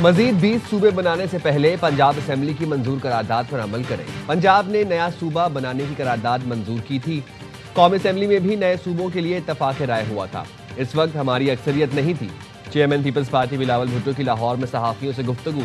مزید 20 صوبے بنانے سے پہلے پنجاب اسمبلی کی منظور قرارداد پر عمل کریں۔ پنجاب نے نیا صوبہ بنانے کی قرارداد منظور کی تھی۔ قومی اسمبلی میں بھی نئے صوبوں کے لیے اتفاق رائے ہوا تھا۔ اس وقت ہماری اکثریت نہیں تھی۔ Chairman Peoples Party Bilawal Bhutto کی لاہور میں صحافیوں سے گفتگو،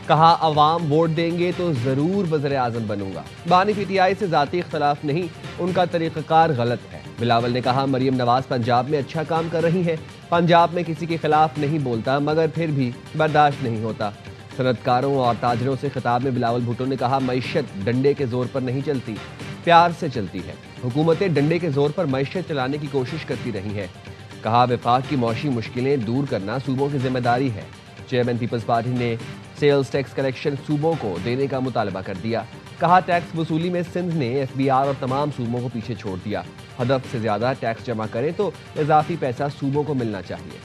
کہا عوام ووٹ دیں گے تو ضرور وزیر اعظم بنوں گا۔ بانی پی ٹی آئی سے ذاتی اختلاف نہیں، ان کا طریقہ کار غلط ہے۔ بلاول نے کہا مریم نواز پنجاب میں اچھا کام کر رہی ہیں، پنجاب میں کسی کے خلاف نہیں بولتا مگر پھر بھی برداشت نہیں ہوتا۔ صنعت کاروں اور تاجروں سے خطاب میں بلاول بھٹو نے کہا معیشت ڈنڈے کے زور پر نہیں چلتی، پیار سے چلتی ہے۔ حکومتیں ڈنڈے کے زور پر معیشت چلانے کی کوشش کرتی رہی ہیں۔ کہا وفاق کی معاشی مشکلیں دور کرنا صوبوں کی ذمہ داری ہے۔ چیئرمین پیپلز پارٹی نے سیلز ٹیکس کلیکشن صوبوں کو دینے کا مطالبہ کر دیا۔ کہا ٹیکس وصولی میں سندھ نے ایف بی آر اور تمام صوبوں کو پیچھے چھوڑ دیا۔ ہدف سے زیادہ ٹیکس جمع کریں تو اضافی پیسہ صوبوں کو ملنا چاہیے۔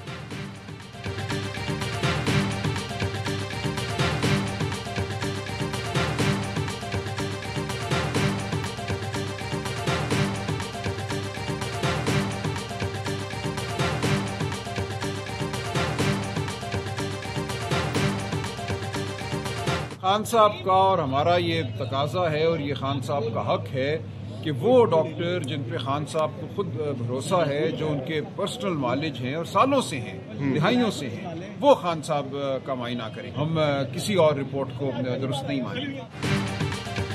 خان صاحب کا اور ہمارا یہ تقاضا ہے اور یہ خان صاحب کا حق ہے کہ وہ ڈاکٹر جن پہ خان صاحب کو خود بھروسہ ہے، جو ان کے پرسنل مالج ہیں اور سالوں سے ہیں، دہائیوں سے ہیں، وہ خان صاحب کا معائنہ کریں۔ ہم کسی اور رپورٹ کو درست نہیں مانیں گے۔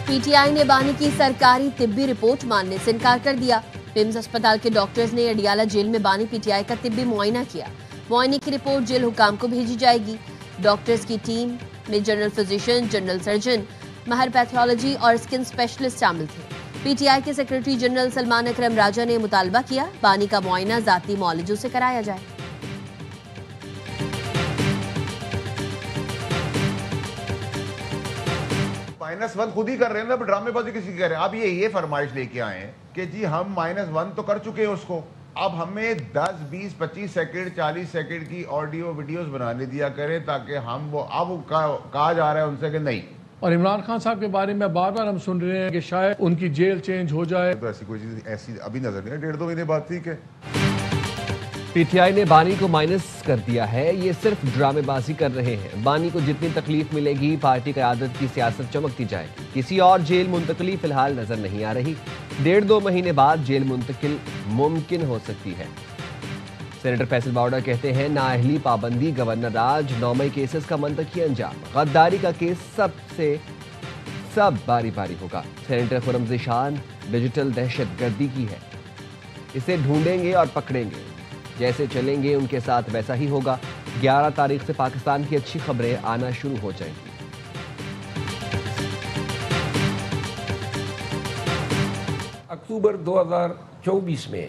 پی ٹی آئی نے بانی کی سرکاری طبی رپورٹ ماننے سے انکار کر دیا۔ پمز اسپتال کے ڈاکٹرز نے اڈیالہ جیل میں بانی پی ٹی آئی کا طبی معائنہ کیا۔ معائنے کی رپورٹ جیل حکام کو بھیجی جائے گی۔ ڈاکٹرز کی ٹیم میں جنرل فزیشین، جنرل سرجن، ماہر پیتھولوجی اور اسکن اسپیشلسٹ شامل تھے۔ پی ٹی آئی کے سیکرٹری جنرل سلمان اکرم راجہ نے مطالبہ کیا بانی کا معائنہ ذاتی معالجوں سے کرایا جائے۔ -1 خود ہی کر رہے ہیں نا، ڈرامے بازی کسی کی کر رہے ہیں۔ اب یہ فرمائش لے کے آئے ہیں کہ جی ہم -1 تو کر چکے ہیں اس کو، اب ہمیں 10 20 25 سیکنڈ 40 سیکنڈ کی آڈیو ویڈیوز بنانے دیا کریں تاکہ ہم وہ اب کہا جا رہا ہے ان سے کہ نہیں۔ اور عمران خان صاحب کے بارے میں بار بار ہم سن رہے ہیں کہ شاید ان کی جیل چینج ہو جائے، تو ایسی کوئی چیز ایسی ابھی نظر نہیں ہے۔ 1.5-2 مہینے بعد ٹھیک ہے۔ پی ٹی آئی نے بانی کو مائنس کر دیا ہے، یہ صرف ڈرامے بازی کر رہے ہیں۔ بانی کو جتنی تکلیف ملے گی پارٹی قیادت کی سیاست چمکتی جائے گی۔ کسی اور جیل منتقلی فی الحال نظر نہیں آ رہی۔ 1.5-2 مہینے بعد جیل منتقل ممکن ہو سکتی ہے۔ سینیٹر فیصل باوڑا کہتے ہیں نااہلی پابندی، گورنر راج، 9 مئی کیسز کا منطقی انجام، غداری کا کیس سب باری باری ہوگا۔ سینیٹر خرم ذیشان ڈیجیٹل دہشت گردی کی ہے، اسے ڈھونڈیں گے اور پکڑیں گے، جیسے چلیں گے ان کے ساتھ ویسا ہی ہوگا۔ 11 تاریخ سے پاکستان کی اچھی خبریں آنا شروع ہو جائیں گی۔ اکتوبر 2024 میں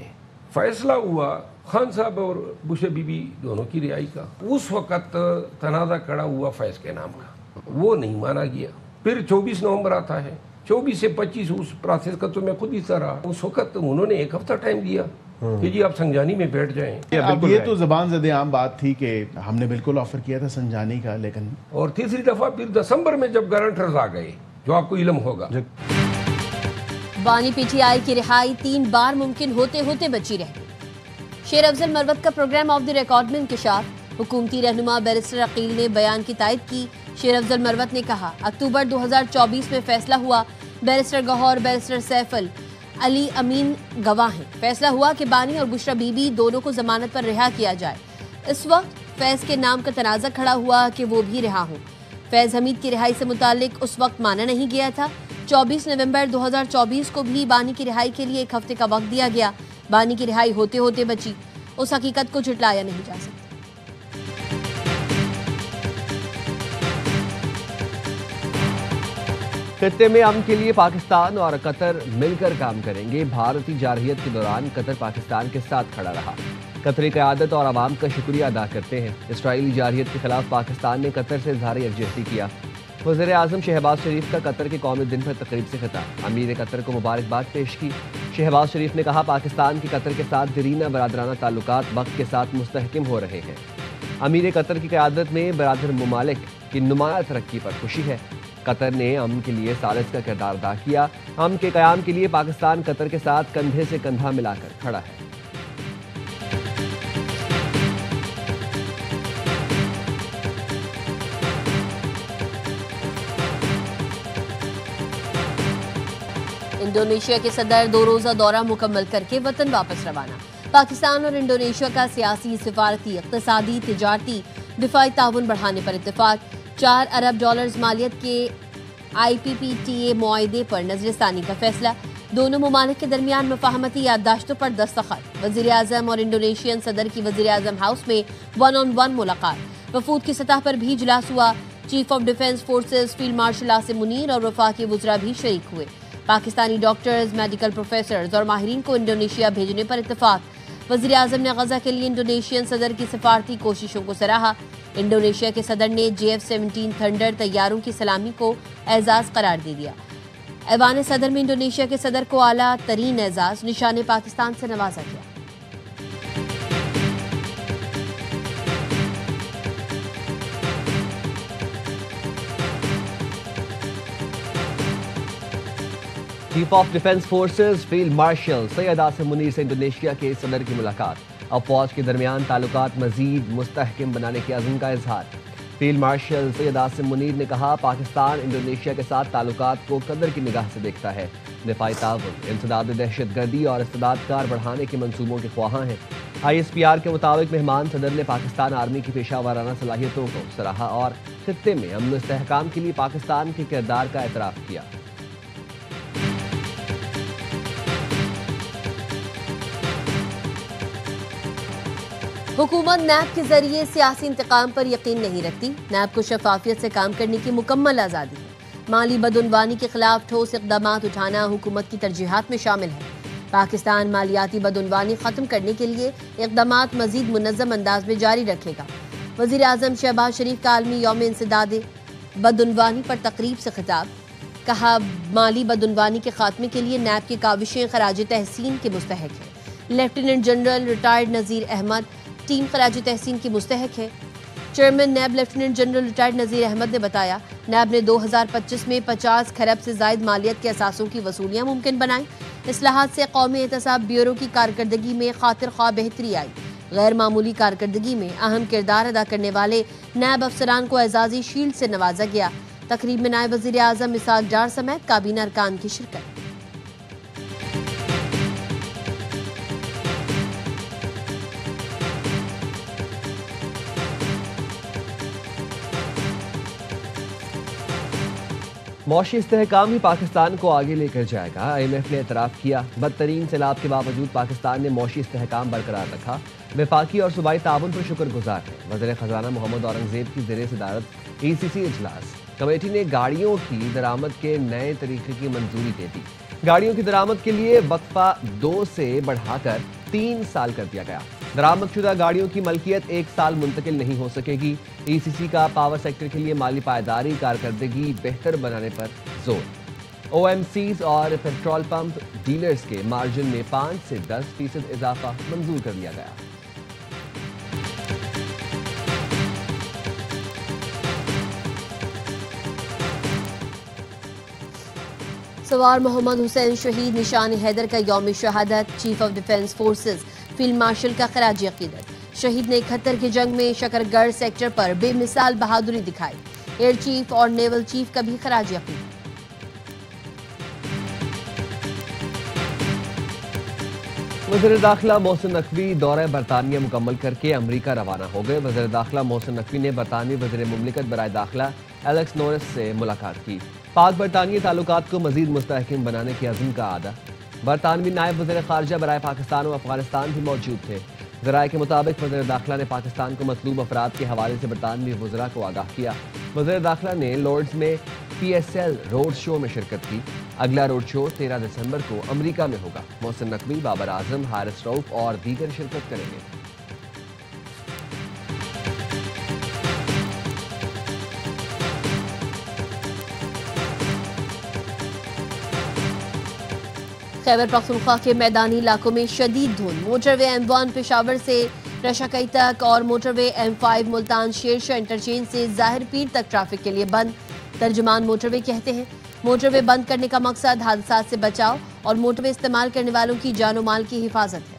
فیصلہ ہوا خان صاحب اور بشر بی بی دونوں کی رہائی کا۔ اس وقت تنازع کھڑا ہوا فیض کے نام کا، وہ نہیں مانا گیا۔ پھر 24 نومبر آتا ہے، 24 سے 25 اس پروسیس کا تو میں خود حصہ رہا۔ اس وقت انہوں نے 1 ہفتہ ٹائم دیا کہ جی آپ سنجانی میں بیٹھ جائیں۔ اب یہ تو زبان زدِ عام بات تھی کہ ہم نے بالکل آفر کیا تھا سنجانی کا، لیکن اور تیسری دفعہ پھر دسمبر میں جب گارنٹرز آ گئے، جو آپ کو علم ہوگا، بانی پی ٹی آئی کی رہائی 3 بار ممکن ہوتے ہوتے بچی رہ گئی۔ شیر افضل مروت کا پروگرام آف دی ریکارڈ میں انکشاف، حکومتی رہنما بیرسٹر عقیل نے بیان کی تائید کی۔ شیر افضل مروت نے کہا اکتوبر 2024 میں فیصلہ ہوا، بیرسٹر گوہر، بیرسٹر سیف علی امین گواہ ہیں۔ فیصلہ ہوا کہ بانی اور بشرا بی بی دونوں کو ضمانت پر رہا کیا جائے۔ اس وقت فیض کے نام کا تنازع کھڑا ہوا کہ وہ بھی رہا ہوں۔ فیض حمید کی رہائی سے متعلق اس وقت مانا نہیں گیا تھا۔ 24 نومبر 2024 کو بھی بانی کی رہائی کے لیے 1 ہفتے کا وقت دیا گیا۔ بانی کی رہائی ہوتے ہوتے بچی، اس حقیقت کو جھٹلایا نہیں جا سکتا۔ خطے میں امن کے لیے پاکستان اور قطر مل کر کام کریں گے۔ بھارتی جارحیت کے دوران قطر پاکستان کے ساتھ کھڑا رہا۔ قطری قیادت اور عوام کا شکریہ ادا کرتے ہیں۔ اسرائیلی جارحیت کے خلاف پاکستان نے قطر سے اظہار یکجہتی کیا۔ وزیر اعظم شہباز شریف کا قطر کے قومی دن پر تقریب سے خطاب، امیر قطر کو مبارکباد پیش کی۔ شہباز شریف نے کہا پاکستان کے قطر کے ساتھ دیرینہ برادرانہ تعلقات وقت کے ساتھ مستحکم ہو رہے ہیں۔ امیر قطر کی قیادت میں برادر ممالک کی نمایاں ترقی پر خوشی ہے۔ قطر نے امن کے لیے ثالث کا کردار ادا کیا۔ امن کے قیام کے لیے پاکستان قطر کے ساتھ کندھے سے کندھا ملا کر کھڑا ہے۔ انڈونیشیا کے صدر 2 روزہ دورہ مکمل کر کے وطن واپس روانہ۔ پاکستان اور انڈونیشیا کا سیاسی، سفارتی، اقتصادی، تجارتی، دفاعی تعاون بڑھانے پر اتفاق۔ $4 ارب مالیت کے IPPTA معاہدے پر نظر ثانی کا فیصلہ۔ دونوں ممالک کے درمیان مفاہمتی یادداشتوں پر دستخط۔ وزیر اعظم اور انڈونیشین صدر کی وزیر اعظم ہاؤس میں 1-on-1 ملاقات۔ وفود کی سطح پر بھی اجلاس ہوا۔ Chief of defence forces field martial Asim Munir اور وفاقی وزراء بھی شریک ہوئے۔ پاکستانی ڈاکٹرز، میڈیکل پروفیسرز اور ماہرین کو انڈونیشیا بھیجنے پر اتفاق۔ وزیر اعظم نے غزہ کے لیے انڈونیشین صدر کی سفارتی کوششوں کو سراہا۔ انڈونیشیا کے صدر نے JF-17 تھنڈر طیاروں کی سلامی کو اعزاز قرار دے دیا۔ ایوان صدر میں انڈونیشیا کے صدر کو اعلیٰ ترین اعزاز نشان پاکستان سے نوازا گیا۔ Chief of defence forces field marshal Syed Asim Munir سے انڈونیشیا کے صدر کی ملاقات۔ اب فوج کے درمیان تعلقات مزید مستحکم بنانے کے عزم کا اظہار۔ فیلڈ مارشل سید عاصم منیر نے کہا، پاکستان انڈونیشیا کے ساتھ تعلقات کو قدر کی نگاہ سے دیکھتا ہے۔ دفاعی تعاون، انسداد دہشت گردی اور استعداد کار بڑھانے کے منصوبوں کے خواہاں ہیں۔ ISPR کے مطابق مہمان صدر نے پاکستان آرمی کی پیشہ ورانہ صلاحیتوں کو سراہا اور خطے میں امن و استحکام کے لیے پاکستان کے کردار کا اعتراف کیا۔ حکومت نیب کے ذریعے سیاسی انتقام پر یقین نہیں رکھتی۔ نیب کو شفافیت سے کام کرنے کی مکمل آزادی ہے۔ مالی بدعنوانی کے خلاف ٹھوس اقدامات اٹھانا حکومت کی ترجیحات میں شامل ہے۔ پاکستان مالیاتی بدعنوانی ختم کرنے کے لیے اقدامات مزید منظم انداز میں جاری رکھے گا۔ وزیر اعظم شہباز شریف کا عالمی یوم انسداد بدعنوانی پر تقریب سے خطاب۔ کہا، مالی بدعنوانی کے خاتمے کے لیے نیب کی کاوشیں خراج تحسین کے مستحق ہیں۔ Lieutenant general retired Nazir Ahmed team خراج تحسین کی مستحق ہے۔ Chairman NAB lieutenant general retired Nazir Ahmed نے بتایا، نیب نے 2025 میں 50 کھرب سے زائد مالیت کے اثاثوں کی وصولیاں ممکن بنائیں۔ اصلاحات سے قومی احتساب بیورو کی کارکردگی میں خاطر خواہ بہتری آئی۔ غیر معمولی کارکردگی میں اہم کردار ادا کرنے والے نیب افسران کو اعزازی شیلڈ سے نوازا گیا۔ تقریب میں نائب وزیر اعظم اسحاق ڈار سمیت کابینہ ارکان کی شرکت۔ معاشی استحکام ہی پاکستان کو آگے لے کر جائے گا۔ IMF نے اعتراف کیا، بدترین سیلاب کے باوجود پاکستان نے معاشی استحکام برقرار رکھا۔ وفاقی اور صوبائی تعاون پر شکر گزار ہے۔ وزیر خزانہ محمد اورنگزیب کی زیر صدارت ECC اجلاس۔ کمیٹی نے گاڑیوں کی درآمد کے نئے طریقے کی منظوری دے دی۔ گاڑیوں کی درآمد کے لیے وقفہ 2 سے بڑھا کر 3 سال کر دیا گیا۔ درآمد شدہ گاڑیوں کی ملکیت 1 سال منتقل نہیں ہو سکے گی۔ ECC کا پاور سیکٹر کے لیے مالی پائیداری، کارکردگی بہتر بنانے پر زور۔ OMCs اور پیٹرول پمپ ڈیلرز کے مارجن میں 5 سے 10% اضافہ منظور کر لیا گیا۔ سوار محمد حسین شہید نشان حیدر کا یوم شہادت۔ Chief of defence forces field martial کا خراج عقیدت۔ شہید نے 71 کی جنگ میں شکرگڑھ سیکٹر پر بے مثال بہادری دکھائی۔ ایئر چیف اور نیول چیف کا بھی خراج عقیدت۔ وزیر داخلہ محسن نقوی دورہ برطانیہ مکمل کر کے امریکہ روانہ ہو گئے۔ وزیر داخلہ محسن نقوی نے برطانوی وزیر مملکت برائے داخلہ ایلیکس نورس سے ملاقات کی۔ پاک برطانوی تعلقات کو مزید مستحکم بنانے کے عزم کا اعادہ۔ برطانوی نائب وزیر خارجہ برائے پاکستان و افغانستان بھی موجود تھے۔ ذرائع کے مطابق وزیر داخلہ نے پاکستان کو مطلوب افراد کے حوالے سے برطانوی وزراء کو آگاہ کیا۔ وزیر داخلہ نے لارڈز میں PSL روڈ شو میں شرکت کی۔ اگلا روڈ شو 13 دسمبر کو امریکہ میں ہوگا۔ محسن نقوی، بابر اعظم، حارث رؤف اور دیگر شرکت کریں گے۔ خیبر پختونخوا کے میدانی علاقوں میں شدید دھند۔ موٹر وے M1 پشاور سے رشاکئی تک اور موٹر وے M5 ملتان شیرشاہ انٹرچینج سے ظاہر پیر تک ٹریفک کے لیے بند۔ ترجمان موٹر وے کہتے ہیں، موٹر وے بند کرنے کا مقصد حادثات سے بچاؤ اور موٹر وے استعمال کرنے والوں کی جان و مال کی حفاظت ہے۔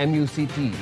MUCT